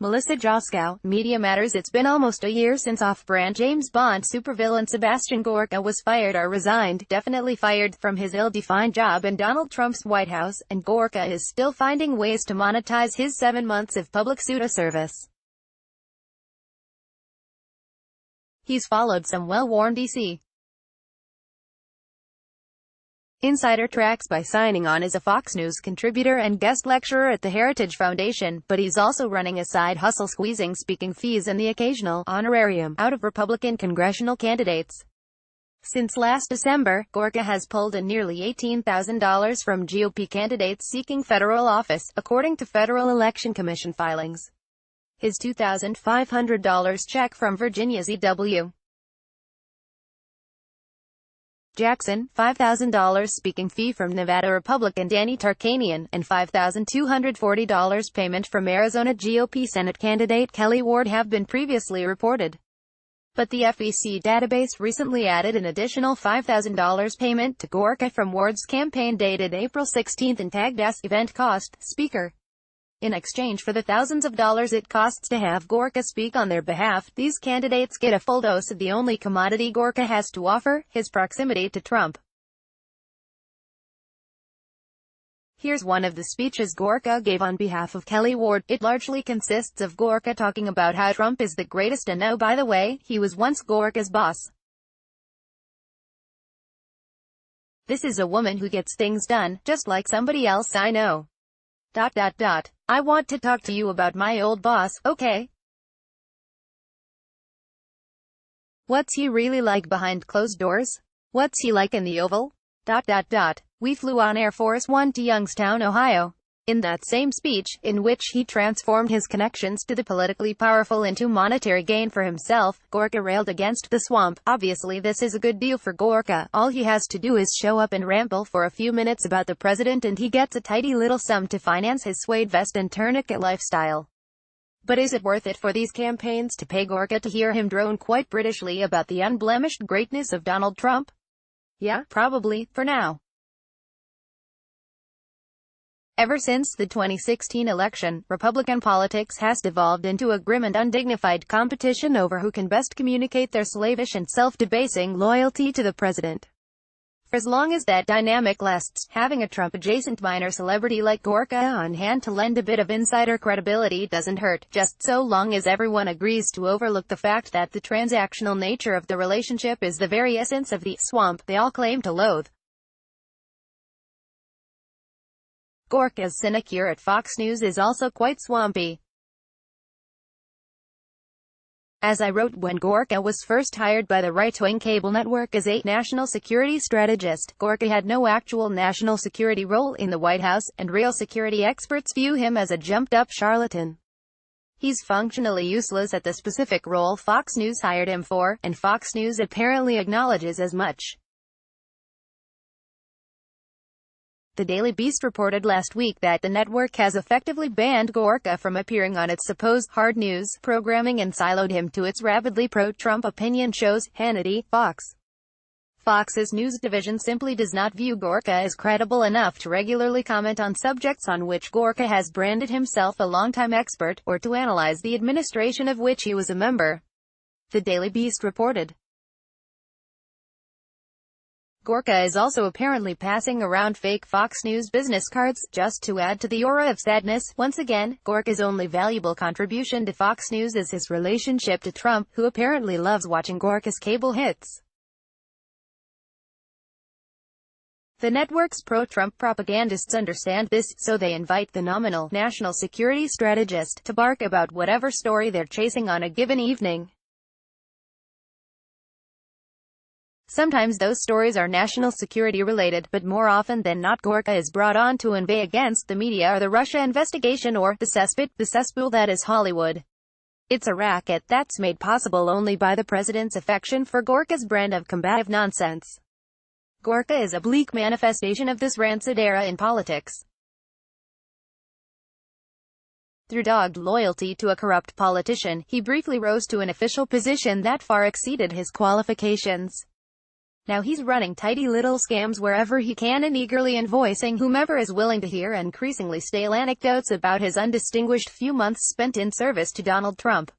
Melissa Joskow, Media Matters. It's been almost a year since off-brand James Bond supervillain Sebastian Gorka was fired or resigned, definitely fired, from his ill-defined job in Donald Trump's White House, and Gorka is still finding ways to monetize his 7 months of public pseudo service. He's followed some well-worn D.C. insider tracks by signing on as a Fox News contributor and guest lecturer at the Heritage Foundation, but he's also running a side hustle squeezing speaking fees and the occasional honorarium out of Republican congressional candidates. Since last December, Gorka has pulled in nearly $18,000 from GOP candidates seeking federal office, according to Federal Election Commission filings. His $2,500 check from Virginia's E.W. Jackson, $5,000 speaking fee from Nevada Republican Danny Tarkanian, and $5,240 payment from Arizona GOP Senate candidate Kelly Ward have been previously reported. But the FEC database recently added an additional $5,000 payment to Gorka from Ward's campaign dated April 16 and tagged as event cost, speaker. In exchange for the thousands of dollars it costs to have Gorka speak on their behalf, these candidates get a full dose of the only commodity Gorka has to offer, his proximity to Trump. Here's one of the speeches Gorka gave on behalf of Kelly Ward. It largely consists of Gorka talking about how Trump is the greatest, and oh, by the way, he was once Gorka's boss. This is a woman who gets things done, just like somebody else I know. ... I want to talk to you about my old boss, okay? What's he really like behind closed doors? What's he like in the Oval? ... We flew on Air Force One to Youngstown, Ohio. In that same speech, in which he transformed his connections to the politically powerful into monetary gain for himself, Gorka railed against the swamp. Obviously this is a good deal for Gorka. All he has to do is show up and ramble for a few minutes about the president and he gets a tidy little sum to finance his suede vest and tourniquet lifestyle. But is it worth it for these campaigns to pay Gorka to hear him drone quite Britishly about the unblemished greatness of Donald Trump? Yeah, probably, for now. Ever since the 2016 election, Republican politics has devolved into a grim and undignified competition over who can best communicate their slavish and self-debasing loyalty to the president. For as long as that dynamic lasts, having a Trump-adjacent minor celebrity like Gorka on hand to lend a bit of insider credibility doesn't hurt, just so long as everyone agrees to overlook the fact that the transactional nature of the relationship is the very essence of the swamp they all claim to loathe. Gorka's sinecure at Fox News is also quite swampy. As I wrote when Gorka was first hired by the right-wing cable network as a national security strategist, Gorka had no actual national security role in the White House, and real security experts view him as a jumped-up charlatan. He's functionally useless at the specific role Fox News hired him for, and Fox News apparently acknowledges as much. The Daily Beast reported last week that the network has effectively banned Gorka from appearing on its supposed hard news programming and siloed him to its rabidly pro-Trump opinion shows, Hannity, Fox. Fox's news division simply does not view Gorka as credible enough to regularly comment on subjects on which Gorka has branded himself a longtime expert, or to analyze the administration of which he was a member. The Daily Beast reported. Gorka is also apparently passing around fake Fox News business cards, just to add to the aura of sadness. Once again, Gorka's only valuable contribution to Fox News is his relationship to Trump, who apparently loves watching Gorka's cable hits. The network's pro-Trump propagandists understand this, so they invite the nominal national security strategist to bark about whatever story they're chasing on a given evening. Sometimes those stories are national security related, but more often than not Gorka is brought on to inveigh against the media or the Russia investigation or the cesspool that is Hollywood. It's a racket that's made possible only by the president's affection for Gorka's brand of combative nonsense. Gorka is a bleak manifestation of this rancid era in politics. Through dogged loyalty to a corrupt politician, he briefly rose to an official position that far exceeded his qualifications. Now he's running tidy little scams wherever he can and eagerly invoicing whomever is willing to hear increasingly stale anecdotes about his undistinguished few months spent in service to Donald Trump.